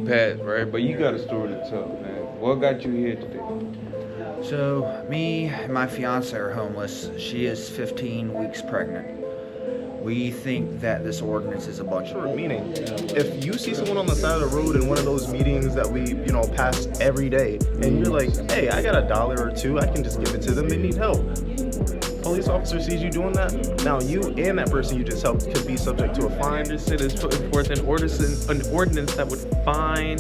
past, right? But you got a story to tell, man. What got you here today? So, me and my fiance are homeless. She is 15 weeks pregnant. We think that this ordinance is a bunch of Meaning, if you see someone on the side of the road in one of those meetings that we, pass every day, and you're like, hey, I got $1 or $2, I can just give it to them, they need help. Police officer sees you doing that, now you and that person you just helped could be subject to a fine. It is putting forth an ordinance that would fine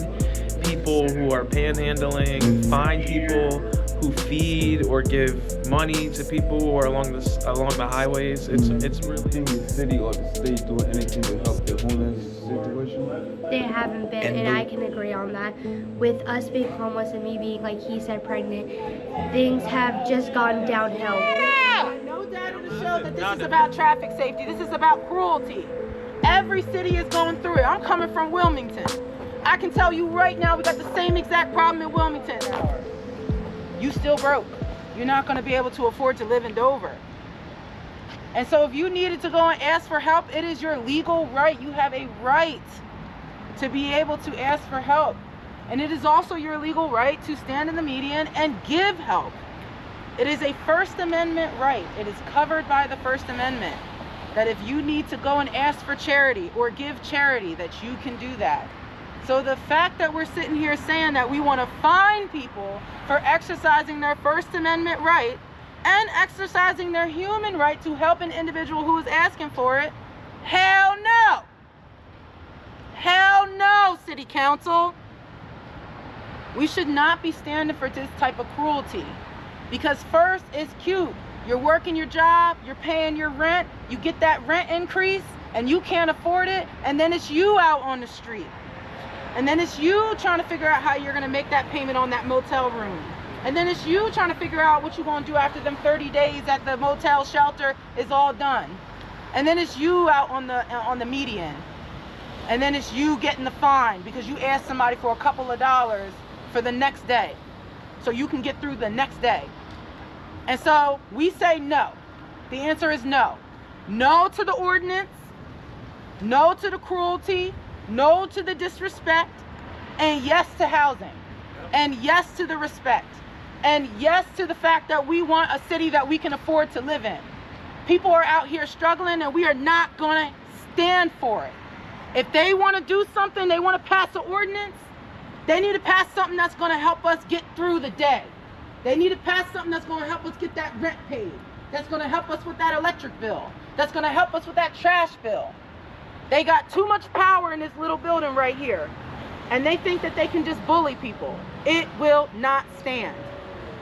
people who are panhandling, fine people who feed or give money to people who are along the highways. It's really. Think the city or the state doing anything to help the homeless situation? They haven't been, and I can agree on that. With us being homeless and me being, like he said, pregnant, things have just gone downhill. Yeah! No data to show that this is about traffic safety. This is about cruelty. Every city is going through it. I'm coming from Wilmington. I can tell you right now, we got the same exact problem in Wilmington. You still broke. You're not going to be able to afford to live in Dover. And so if you needed to go and ask for help, it is your legal right. You have a right to be able to ask for help. And it is also your legal right to stand in the median and give help. It is a First Amendment right. It is covered by the First Amendment that if you need to go and ask for charity or give charity, that you can do that. So the fact that we're sitting here saying that we want to fine people for exercising their First Amendment right and exercising their human right to help an individual who is asking for it, hell no. Hell no, City Council. We should not be standing for this type of cruelty. Because first, it's cute. You're working your job, you're paying your rent, you get that rent increase, and you can't afford it, and then it's you out on the street. And then it's you trying to figure out how you're going to make that payment on that motel room. And then it's you trying to figure out what you're going to do after them 30 days at the motel shelter is all done. And then it's you out on the median. And then it's you getting the fine because you asked somebody for a couple of dollars for the next day so you can get through the next day. And so we say no. The answer is no. No to the ordinance, no to the cruelty, no to the disrespect, and yes to housing, and yes to the respect, and yes to the fact that we want a city that we can afford to live in. People are out here struggling and we are not going to stand for it. If they want to do something, they want to pass an ordinance, they need to pass something that's going to help us get through the day. They need to pass something that's going to help us get that rent paid, that's going to help us with that electric bill, that's going to help us with that trash bill. They got too much power in this little building right here. And they think that they can just bully people. It will not stand.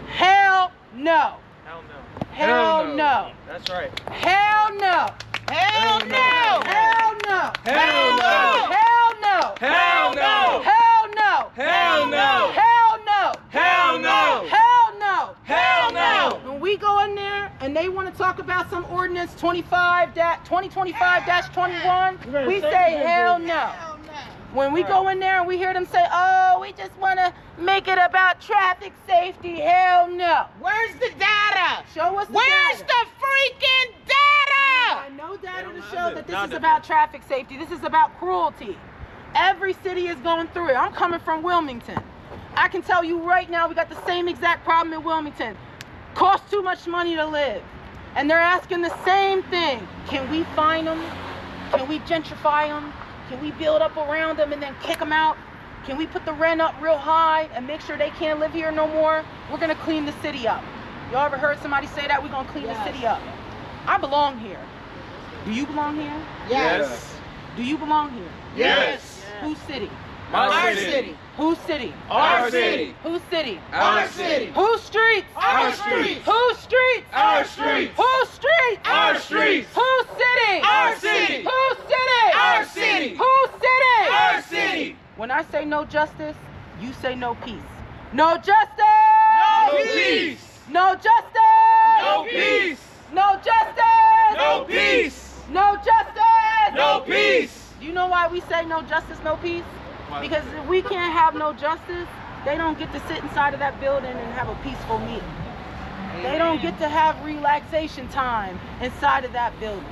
Hell no. Hell no. Hell no. That's right. Hell no. Hell no. Hell no. Hell no. Hell no. Hell no. Hell no. Hell no. Hell no. Hell no. Hell no. Hell no. When we go in there and they want to talk about some ordinance 2025-21, we say hell no. When we go in there and we hear them say, oh, we just want to make it about traffic safety, hell no. Where's the data? Show us the Where's data. the freaking data? No data to show that this is about traffic safety. This is about cruelty. Every city is going through it. I'm coming from Wilmington. I can tell you right now, we got the same exact problem in Wilmington. Costs too much money to live. And they're asking the same thing. Can we fine them? Can we gentrify them? Can we build up around them and then kick them out? Can we put the rent up real high and make sure they can't live here no more? We're gonna clean the city up. Y'all ever heard somebody say that? We're gonna clean the city up. I belong here. Do you belong here? Yes. Do you belong here? Yes. Whose city? Our city. Whose city? Our city. Whose city? Our city. Whose streets? Our streets. Whose streets? Our streets. Whose streets? Our streets. Whose city? Our city. Whose city? Our city. Whose city? Our city. When I say no justice, you say no peace. No justice! No peace. No justice! No peace. No justice! No peace. No justice! No peace. Do you know why we say no justice, no peace? Because if we can't have no justice, they don't get to sit inside of that building and have a peaceful meeting. They don't get to have relaxation time inside of that building.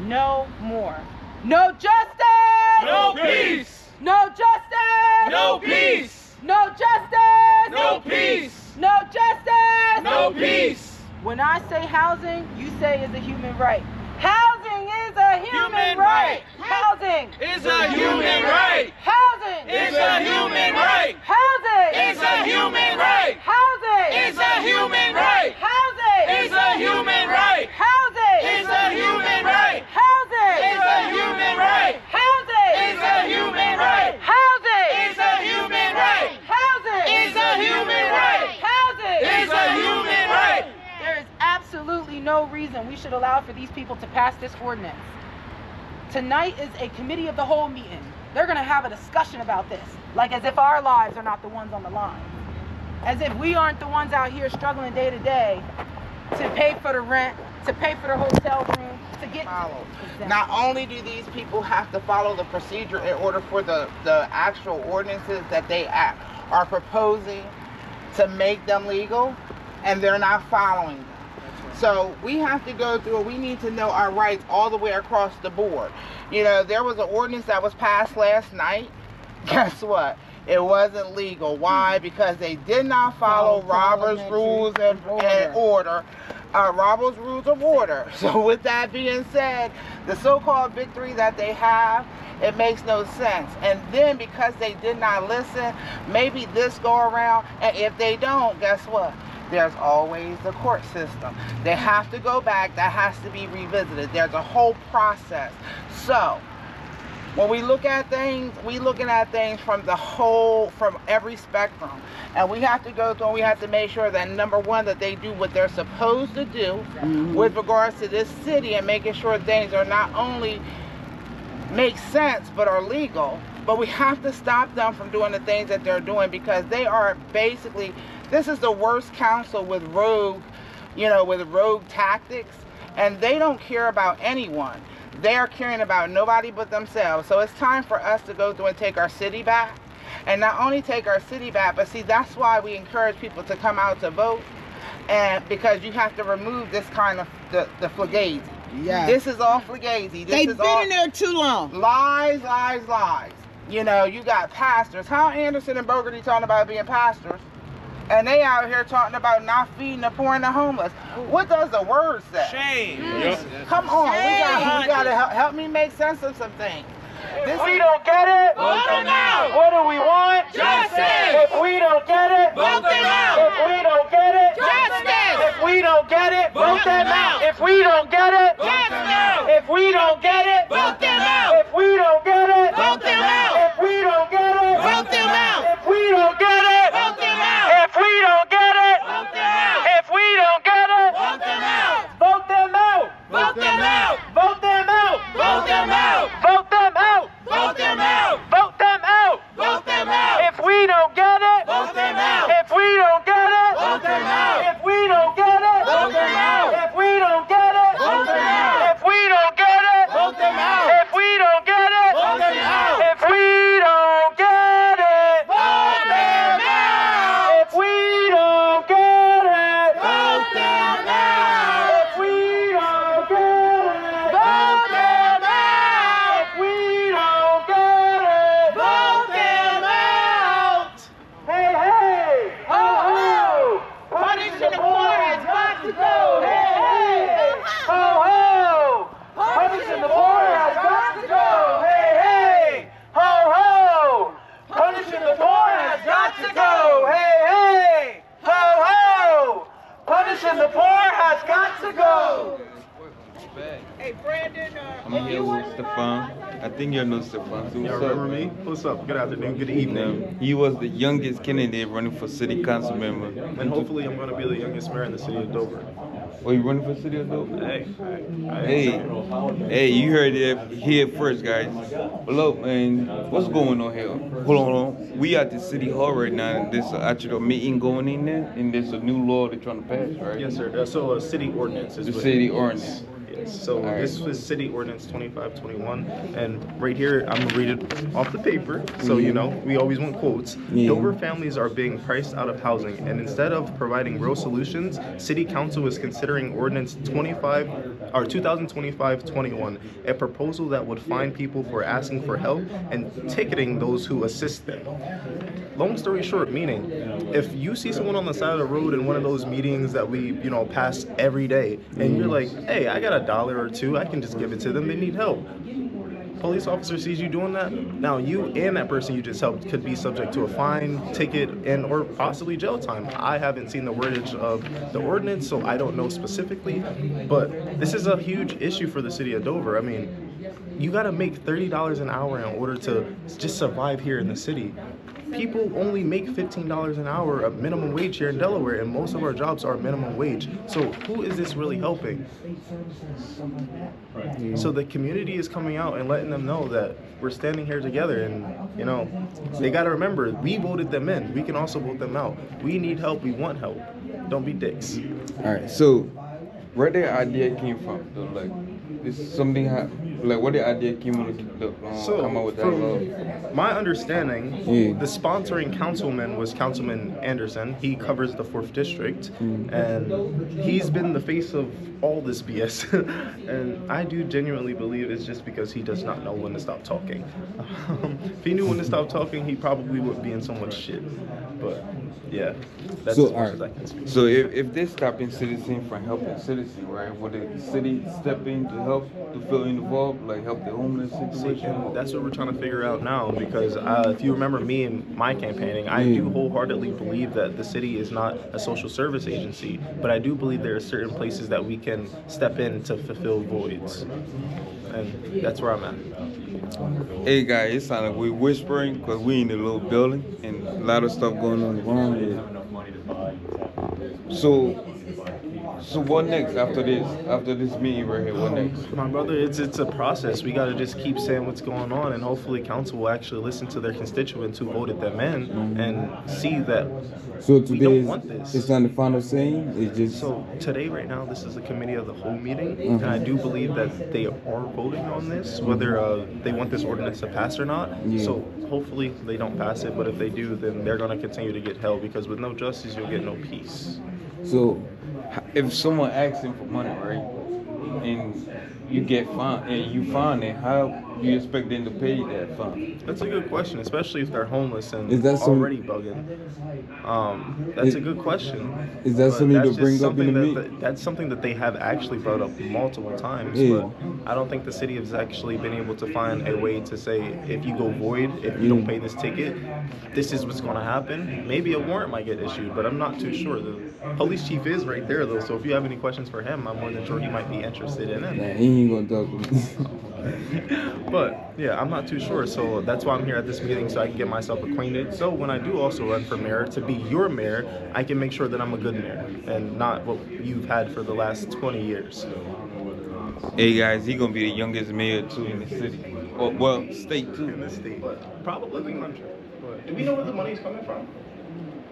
No more. No justice! No peace. No justice! No peace! No justice! No peace! No justice! No peace! When I say housing, you say is a human right. Housing is a human right. Housing Is a human right! Housing Is a human right! Housing Is a human right! Housing Is a human right! Housing Is a human right! Housing Is a human right! Housing Is a human right! Housing Is a human right! Housing Is a human right! Housing Is a human right! Housing Is a human right! There is absolutely no reason we should allow for these people to pass this ordinance. Tonight is a committee of the whole meeting. They're going to have a discussion about this, like as if our lives are not the ones on the line. As if we aren't the ones out here struggling day to day to pay for the rent, to pay for the hotel room, to get... Follow. Exactly. Not only do these people have to follow the procedure in order for the actual ordinances that they are proposing to make them legal, and they're not following them. So we have to go through, we need to know our rights all the way across the board. You know, there was an ordinance that was passed last night. Guess what? It wasn't legal. Why? Because they did not follow Robert's rules and order. Robert's rules of order. So with that being said, the so-called victory that they have, it makes no sense. And then because they did not listen, maybe this go around, and if they don't, guess what? There's always the court system. They have to go back. That has to be revisited. There's a whole process. So when we look at things, we looking at things from every spectrum. And we have to go through and we have to make sure that, number one, that they do what they're supposed to do with regards to this city, and making sure things are not only make sense but are legal. But we have to stop them from doing the things that they're doing, because they are basically, this is the worst council with rogue tactics, and they don't care about anyone. They are caring about nobody but themselves. So it's time for us to go through and take our city back. And not only take our city back, but see, that's why we encourage people to come out to vote. And because you have to remove this kind of, the fugazi. Yeah. This is all fugazi. They've been in there too long. Lies, lies, lies. You know, you got pastors. How Anderson and Bogarty talking about being pastors? And they out here talking about not feeding the poor and the homeless. What does the word say? Shame! Come on, we gotta help me make sense of some things. If we don't get it, Vote them out! what do we want? Justice! If we don't get it, Vote them out! if we don't get it, Justice! if we don't get it, Vote them out! if we don't get it, Vote them out! if we don't get it, Vote them out! if we don't get it, Vote them out! if we don't get it, Vote them out! if we don't get it, Vote them out! if we don't get it, Vote them out! if we don't get it, Vote them out! vote them out, Vote them out! vote them out, Vote them out! vote them out, Vote them out! vote them out. Vote them out! If we don't get it, Vote them out! if we don't get it, Vote them out! if we don't get it, Vote them out! if we don't get it, Vote them out! if we don't get it, Vote them out! if we don't get it, Vote them out! if we don't get it, Vote them out! if we don't get it, Vote them out! if we don't get it, Vote them out! if we don't get it, Vote them out! hey, hey, ho, ho, Punishing the poor has got to go. hey, hey, ho, ho, punishing the poor has got to go, hey, hey, ho, ho, punishing the poor has got to go, hey, hey, ho, ho, punishing the poor has got to go. Hey, Brandon, I'm here with Stefan. I think you know Stefan. So Y'all what's remember up, me? man? What's up? Good afternoon, good evening. He was the youngest candidate running for city council member. And hopefully I'm going to be the youngest mayor in the city of Dover. Oh, you running for city of Dover? Hey, Hey, you heard it here first, guys. Hello, man. What's going on here? Hold on. We at the city hall right now, and there's actually a meeting going in there, and there's a new law they're trying to pass, right? Yes, sir. So a city ordinance is The what city it is. ordinance. Yes. So All right. this was City Ordinance 2521, and right here I'm gonna read it off the paper. So you know we always want quotes. Yeah. Dover families are being priced out of housing, and instead of providing real solutions, City Council is considering Ordinance 2025-21, a proposal that would fine people for asking for help and ticketing those who assist them. Long story short, meaning, if you see someone on the side of the road in one of those meetings that we, pass every day, and you're like, hey, I got $1 or $2, I can just give it to them, they need help. Police officer sees you doing that, now you and that person you just helped could be subject to a fine, ticket, and or possibly jail time. I haven't seen the wordage of the ordinance, so I don't know specifically, but this is a huge issue for the city of Dover. I mean, you gotta make $30 an hour in order to just survive here in the city. People only make $15 an hour, a minimum wage here in Delaware, and most of our jobs are minimum wage. So who is this really helping? So the community is coming out and letting them know that we're standing here together, and they got to remember, we voted them in. We can also vote them out. We need help. We want help. Don't be dicks. All right. So, where the idea came from? Though, like, is something like what the idea came on to come up with that law? My understanding, the sponsoring councilman was Councilman Anderson. He covers the 4th district, and he's been the face of all this BS. And I do genuinely believe it's just because he does not know when to stop talking. If he knew when to stop talking, he probably wouldn't be in so much shit. But yeah, that's as much as I can speak. So if they're stopping citizens from helping citizens, right? Would the city step in to help to feel involved, like help the homeless situation? That's what we're trying to figure out now, because if you remember me and my campaigning, I do wholeheartedly believe that the city is not a social service agency, but I do believe there are certain places that we can step in to fulfill voids, and that's where I'm at. Hey guys, it sounds like we're whispering because we in a little building and a lot of stuff going on around here. So what next after this? After this meeting right here, what next? My brother, it's a process. We got to just keep saying what's going on, and hopefully council will actually listen to their constituents who voted them in and see that So we today don't want this. it's not the final saying. It's just So today, right now, this is the committee of the whole meeting, and I do believe that they are voting on this, whether they want this ordinance to pass or not. So hopefully they don't pass it, but if they do, then they're going to continue to get held, because with no justice, you'll get no peace. so. If someone asks him for money, right, and you get fined, and you find it, how do you expect them to pay that fine? That's a good question, especially if they're homeless and Is that already bugging. That's a good question. Is that But something that's to just bring up something in the that meeting? that's something that they have actually brought up multiple times, Yeah. but I don't think the city has actually been able to find a way to say, if you go void, if you don't pay this ticket, this is what's going to happen. Maybe a warrant might get issued, but I'm not too sure. The police chief is right there, though, so if you have any questions for him, I'm more than sure he might be interested in it. Nah, he ain't gonna talk to me. But yeah, I'm not too sure, so that's why I'm here at this meeting, so I can get myself acquainted. So when I do also run for mayor, to be your mayor, I can make sure that I'm a good mayor and not what you've had for the last 20 years. Hey guys, he gonna be the youngest mayor too in the city, or well, state too. In this state, probably the country. But do we know where the money's coming from?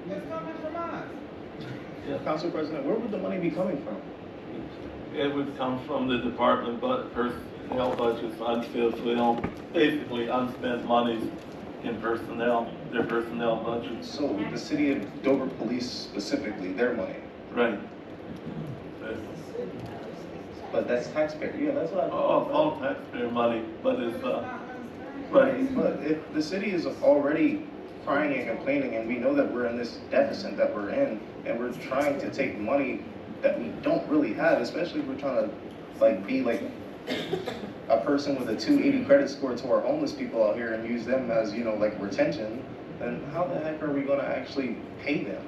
It's coming from us. Council President, where would the money be coming from? It would come from the department personnel budgets, basically unspent monies in personnel, their personnel budgets. So the city of Dover Police specifically, their money. Right. But that's taxpayer. Yeah, that's what I All taxpayer money, but it's, Right, but if the city is already crying and complaining, and we know that we're in this deficit that we're in, and we're trying to take money that we don't really have, especially if we're trying to be like a person with a 280 credit score to our homeless people out here and use them as, like retention, then how the heck are we gonna actually pay them?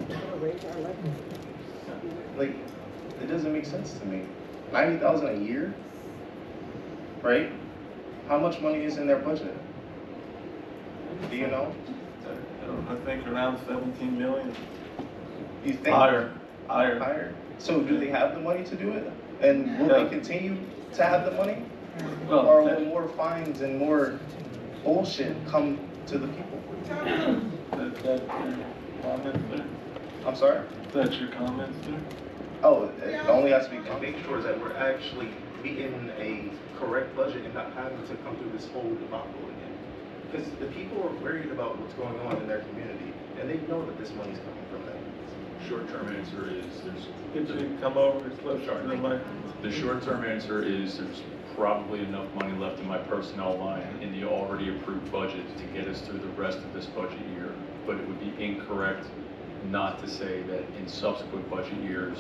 Like, it doesn't make sense to me. $90,000 a year, right? How much money is in their budget? Do you know? I think around 17 million. You think? Higher. So do they have the money to do it? And will they continue to have the money? Well, Or will more fines and more bullshit come to the people? That's your comment, sir? I'm sorry? That's your comment, sir? Oh, it only has to be, make sure that we're actually be in a correct budget and not having to come through this whole debacle again. Because the people are worried about what's going on in their community, and they know that this money's coming from them. Short-term answer is the short-term answer is there's probably enough money left in my personnel line in the already approved budget to get us through the rest of this budget year. But it would be incorrect not to say that in subsequent budget years,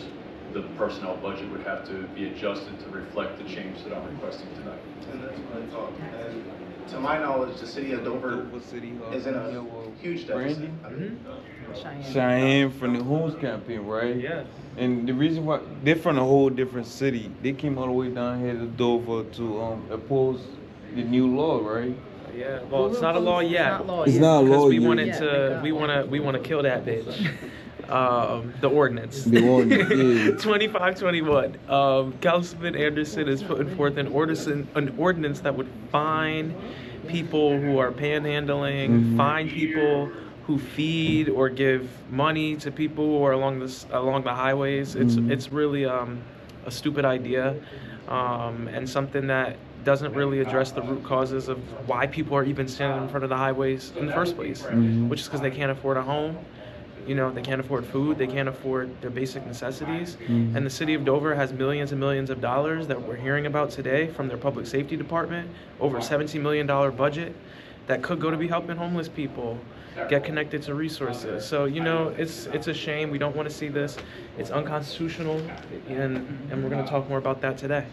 the personnel budget would have to be adjusted to reflect the change that I'm requesting tonight. And that's what I thought. And to my knowledge, the city of Dover is in a huge deficit. Cheyenne from the Who's campaign, right? Yes. And the reason why they're from a whole different city. They came all the way down here to Dover to oppose the new law, right? Yeah. Well, it's not a law yet. It's not a law Because we yet. wanted to, we want to kill that bitch. The ordinance. The ordinance, yeah. 2521. Councilman Anderson is putting forth an ordinance that would fine people who are panhandling, fine people who feed or give money to people who are along the highways. It's really a stupid idea, and something that doesn't really address the root causes of why people are even standing in front of the highways in the first place, which is because they can't afford a home. You know, they can't afford food, they can't afford their basic necessities. And the city of Dover has millions and millions of dollars that we're hearing about today from their public safety department, over a $17 million budget that could go to be helping homeless people get connected to resources. So, you know, it's a shame. We don't want to see this. It's unconstitutional, and we're going to talk more about that today.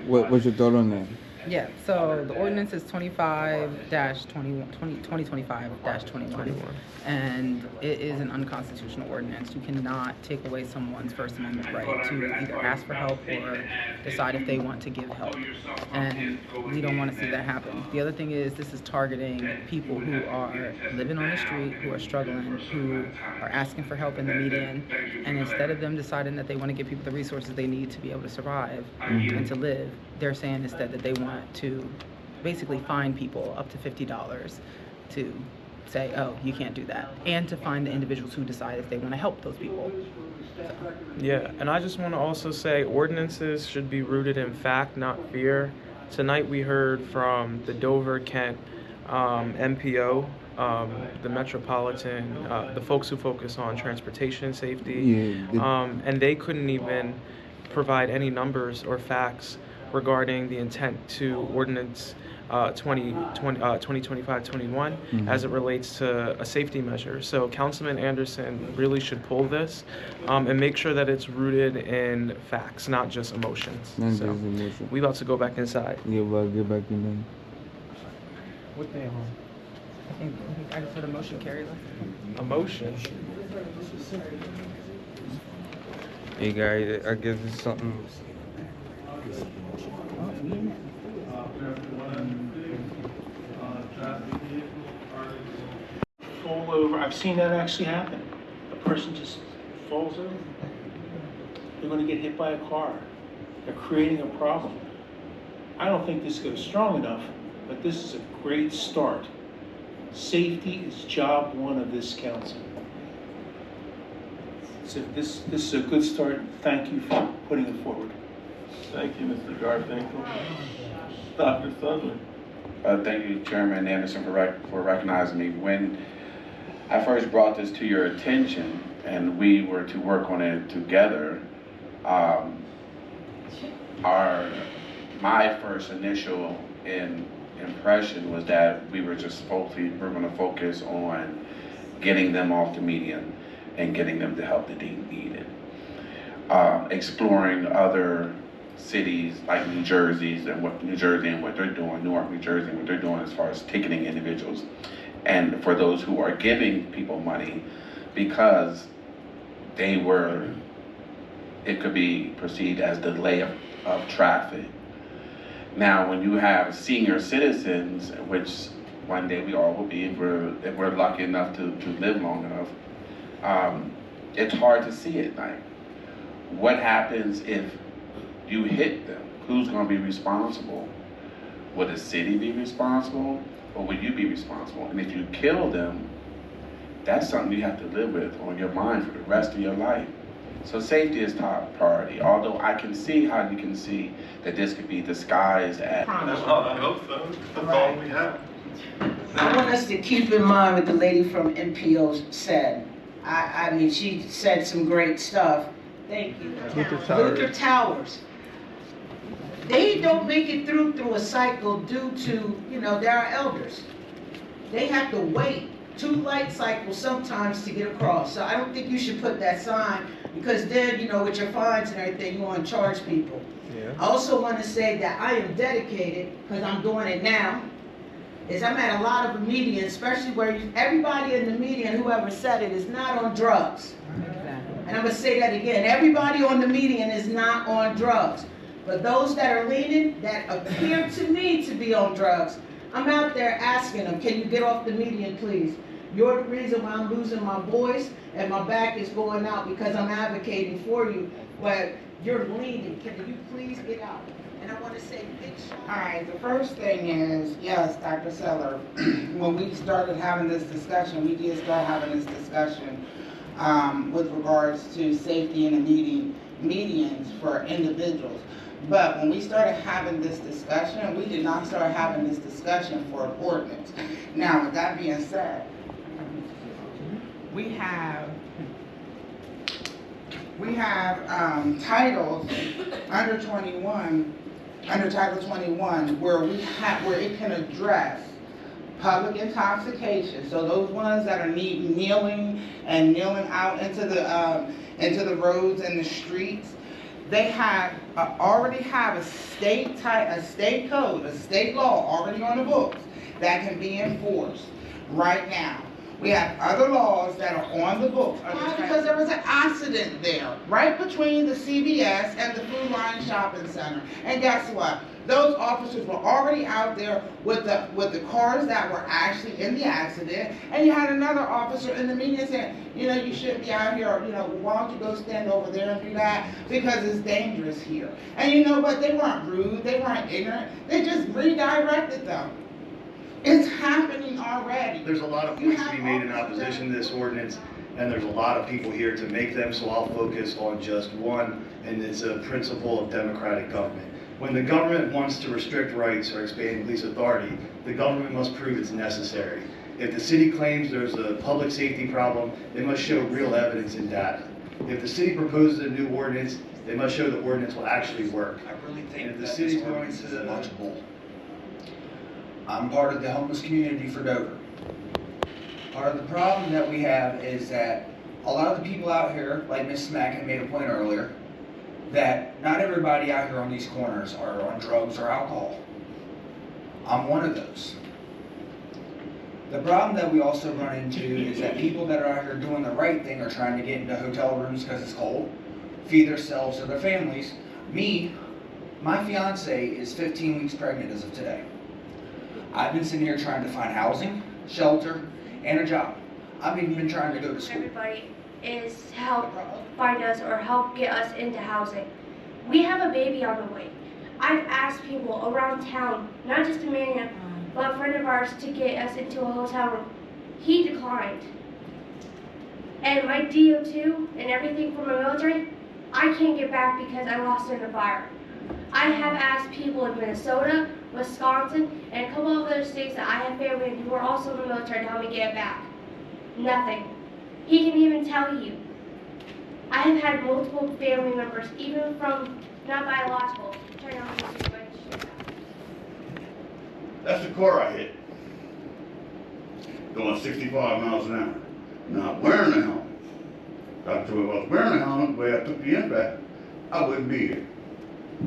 What's your thought on that? Yeah, so the ordinance is 2025-21, and it is an unconstitutional ordinance. You cannot take away someone's First Amendment right to either ask for help or decide if they want to give help, and we don't want to see that happen. The other thing is this is targeting people who are living on the street, who are struggling, who are asking for help in the median, and instead of them deciding that they want to give people the resources they need to be able to survive and to live, they're saying instead that they want to basically fine people up to $50 to say, oh, you can't do that, and to find the individuals who decide if they want to help those people. Yeah, and I just want to also say ordinances should be rooted in fact, not fear. Tonight we heard from the Dover-Kent MPO, the Metropolitan, the folks who focus on transportation safety, and they couldn't even provide any numbers or facts regarding the intent to ordinance 2025-21 as it relates to a safety measure. So Councilman Anderson really should pull this and make sure that it's rooted in facts, not just emotions. We about to go back inside. Yeah, we'll get back in there. What day home? I think I just put a motion carry left. A motion? Hey guys, I guess it's something. Fall over. I've seen that actually happen. A person just falls over. They're going to get hit by a car. They're creating a problem. I don't think this goes strong enough, but this is a great start. Safety is job one of this council. So this is a good start. Thank you for putting it forward. Thank you, Mr. Garfinkel. Dr. Sutherland. Thank you, Chairman Anderson, for recognizing me. When I first brought this to your attention and we were to work on it together, my first initial impression was that we were going to focus on getting them off the median and getting them the help that they needed. Exploring other cities like New Jersey and what they're doing, Newark, New Jersey, and what they're doing as far as ticketing individuals. And for those who are giving people money, because it could be perceived as delay of traffic. Now, when you have senior citizens, which one day we all will be if we're lucky enough to live long enough, it's hard to see at night. What happens if you hit them? Who's going to be responsible? Will the city be responsible, or will you be responsible? And if you kill them, that's something you have to live with on your mind for the rest of your life. So safety is top priority, although I can see how you can see that this could be disguised as. I hope so. That's all we have. I want us to keep in mind what the lady from NPO said. I mean, she said some great stuff. Thank you. Luther Towers. They don't make it through a cycle due to, there are elders. They have to wait 2 light cycles sometimes to get across. So I don't think you should put that sign, because then, with your fines and everything, you want to charge people. Yeah. I also want to say that I am dedicated, because I'm doing it now, is I'm at a lot of the media, especially where everybody in the media, and whoever said it, is not on drugs. And I'm going to say that again. Everybody on the median is not on drugs. But those that are leaning, that appear to me to be on drugs, I'm out there asking them, can you get off the median, please? You're the reason why I'm losing my voice and my back is going out, because I'm advocating for you. But you're leaning. Can you please get out? And I want to say big shout out. All right, the first thing is, yes, Dr. Seller, when we started having this discussion, we did start having this discussion with regards to safety in the medians for individuals. But when we started having this discussion, we did not start having this discussion for an ordinance. Now, with that being said, we have titles under Title 21, where it can address public intoxication. So those ones that are kneeling out into the roads and the streets, they already have a state code, a state law already on the books that can be enforced right now. We have other laws that are on the books. Because there was an accident there, right between the CVS and the Food Line Shopping Center. And guess what? Those officers were already out there with the cars that were actually in the accident. And you had another officer in the media saying, you shouldn't be out here, why don't you go stand over there and do that? Because it's dangerous here. And you know what? They weren't rude, they weren't ignorant. They just redirected them. It's happening already. There's a lot of points to be made in opposition to this ordinance, and there's a lot of people here to make them, so I'll focus on just one, and it's a principle of democratic government. When the government wants to restrict rights or expand police authority, the government must prove it's necessary. If the city claims there's a public safety problem, they must show real evidence and data. If the city proposes a new ordinance, they must show the ordinance will actually work. I really think and if the that city's this going ordinance is to much bull. I'm part of the homeless community for Dover. Part of the problem that we have is that a lot of the people out here, like Ms. Smack had made a point earlier, that not everybody out here on these corners are on drugs or alcohol. I'm one of those. The problem that we also run into is that people that are out here doing the right thing are trying to get into hotel rooms because it's cold, feed themselves or their families. Me, my fiance is 15 weeks pregnant as of today. I've been sitting here trying to find housing, shelter, and a job. I've even been trying to go to school. Everybody is to help find us or help get us into housing. We have a baby on the way. I've asked people around town, not just Amanda, but a friend of ours, to get us into a hotel room. He declined. And my DO2 and everything from my military, I can't get back because I lost in a fire. I have asked people in Minnesota, Wisconsin, and a couple of other states that I have family in who are also in the military to help me get it back. Nothing. He can even tell you. I have had multiple family members, even from not biological, trying to help me get my shit back. That's the car I hit. Going 65 miles an hour. Not wearing a helmet. Got to if I was wearing a helmet, the way I took the impact, I wouldn't be here.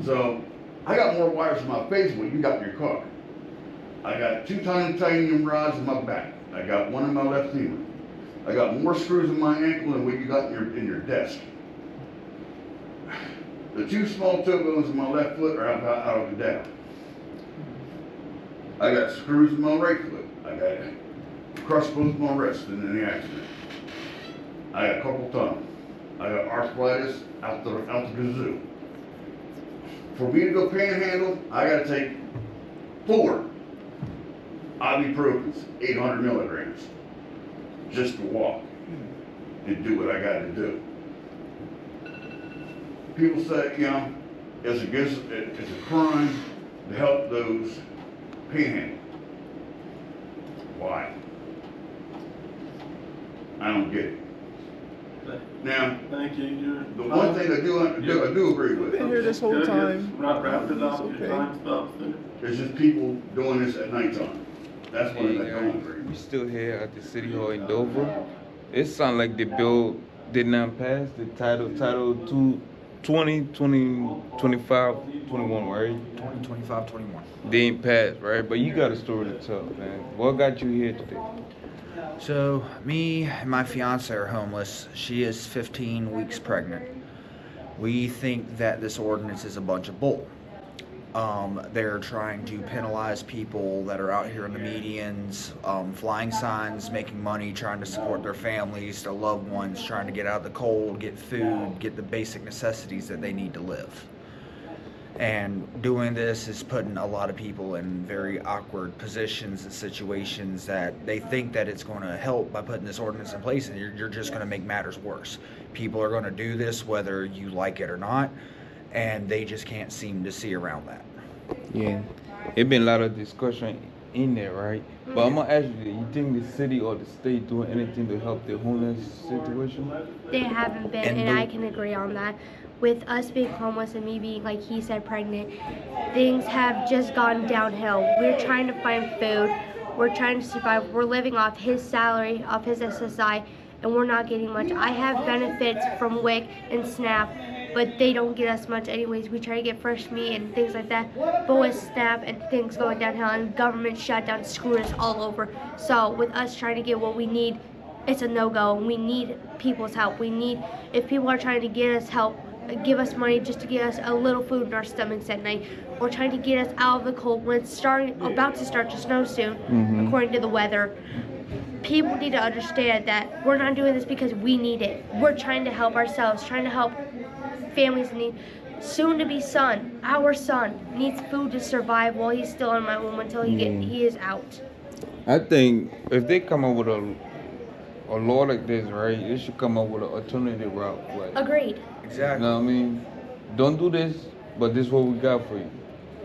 So, I got more wires in my face than what you got in your car. I got 2 titanium rods in my back. I got 1 in my left femur. I got more screws in my ankle than what you got in your desk. The 2 small toe bones in my left foot are out of the down. I got screws in my right foot. I got crushed both my wrists in the accident. I got carpal tunnel. I got arthritis out the kazoo. For me to go panhandle, I gotta take 4 ibuprofens, 800 milligrams, just to walk and do what I gotta do. people say, you know, it's a crime to help those panhandling. Why? I don't get it. Now, thank you. The one thing I do agree with. Been here this whole time. Wrap it up. Okay. Your time stops there. It's just people doing this at nighttime. That's what I don't agree We with. still here at the City Hall in Dover. It sounds like the bill did not pass, the title 20, 25, 21, right? 20, 25, 21. They ain't passed, right? But you got a story to tell, man. What got you here today? So, me and my fiance are homeless. She is 15 weeks pregnant. We think that this ordinance is a bunch of bull. They're trying to penalize people that are out here in the medians, flying signs, making money, trying to support their families, their loved ones, trying to get out of the cold, get food, get the basic necessities that they need to live. And doing this is putting a lot of people in very awkward positions and situations that they think that it's going to help by putting this ordinance in place, and you're just going to make matters worse. People are going to do this whether you like it or not, and they just can't seem to see around that. Yeah. It been a lot of discussion in there, right? But I'm gonna ask you think the city or the state doing anything to help the homeless situation? They haven't been, and I can agree on that. With us being homeless and me being, like he said, pregnant, things have just gone downhill. We're trying to find food. We're trying to survive. We're living off his salary, off his SSI, and we're not getting much. I have benefits from WIC and SNAP, but they don't get us much anyways. We try to get fresh meat and things like that, but with SNAP and things going downhill and government shutdown screwing us all over. So with us trying to get what we need, it's a no-go. We need people's help. If people are trying to get us help, give us money just to get us a little food in our stomachs at night, or trying to get us out of the cold when it's about to start to snow soon, according to the weather. People need to understand that we're not doing this because we need it. We're trying to help ourselves, trying to help families in need. Soon-to-be son, our son, needs food to survive while he's still in my womb until he is out. I think if they come up with a law like this, right, they should come up with an alternative route. Like, agreed. Exactly. You know what I mean? Don't do this, but this is what we got for you.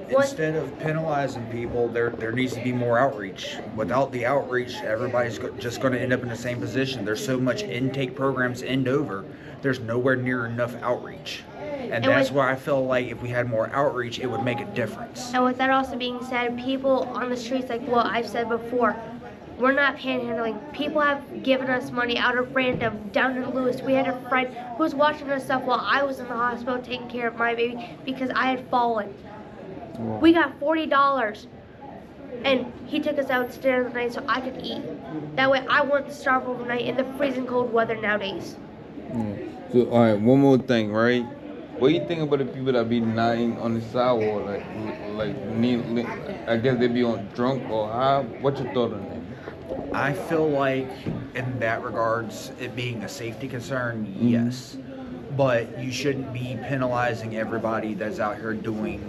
Instead of penalizing people, there needs to be more outreach. Without the outreach, everybody's just going to end up in the same position. There's so much intake programs in Dover, there's nowhere near enough outreach. And that's why I feel like if we had more outreach, it would make a difference. And with that also being said, people on the streets, like what I've said before, we're not panhandling. People have given us money out of random down in Lewis. We had a friend who was watching us stuff while I was in the hospital taking care of my baby because I had fallen. Wow. We got $40, and he took us out to dinner the night so I could eat. That way I wouldn't starve overnight in the freezing cold weather nowadays. Yeah. So, all right, one more thing, right? What do you think about the people that be lying on the sidewalk, I guess they be on drunk or high? What's your thought on that? I feel like, in that regards, it being a safety concern, yes. But you shouldn't be penalizing everybody that's out here doing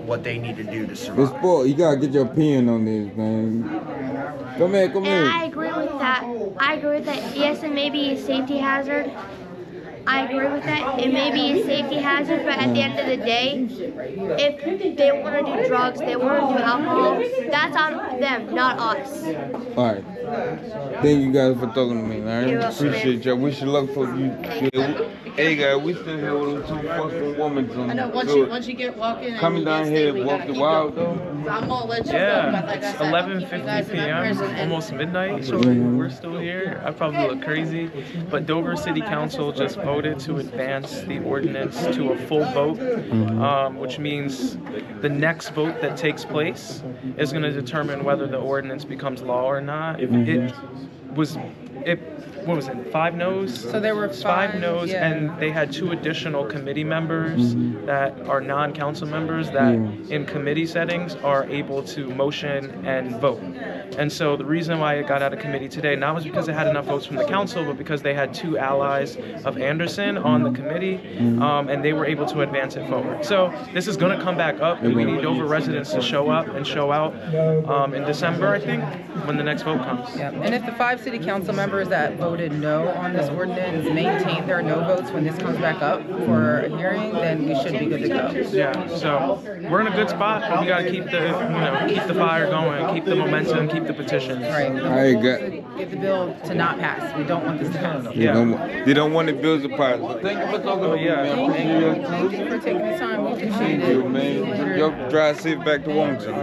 what they need to do to survive. It's sport. You gotta get your opinion on this, man. Come here. And I agree with that. Yes, it may be a safety hazard. I agree with that. It may be a safety hazard, but at the end of the day, if they want to do drugs, they want to do alcohol, that's on them, not us. All right. Thank you guys for talking to me, man. Appreciate y'all. Wish you luck for you. Hey guys, we still here with them two fucking women. I know once you get walking, coming down here, walk the wild though. So I'm gonna let you go. But like it's I said, 11:50 p.m. Almost midnight. So we're still here. I probably look crazy, but Dover City Council just voted to advance the ordinance to a full vote, which means the next vote that takes place is going to determine whether the ordinance becomes law or not. What was it? 5 no's? So there were 5 no's, yeah. and they had 2 additional committee members that are non-council members that in committee settings are able to motion and vote. And so the reason why it got out of committee today, not was because it had enough votes from the council, but because they had 2 allies of Anderson on the committee, and they were able to advance it forward. So this is going to come back up, and we need Dover residents to show up and show out in December, I think, when the next vote comes. Yeah. And if the 5 city council members that voted voted no on this ordinance maintain their no votes when this comes back up for a hearing, then we should be good to go. Yeah, so we're in a good spot, but we gotta keep keep the fire going, keep the momentum, keep the petitions. Right. I got. Get the bill to not pass. We don't want this to pass. They don't want the bills to pass. Thank you for talking to me, man. Thank you for taking the time. We appreciate Thank it. you, man. Y'all drive safe back to Wilmington.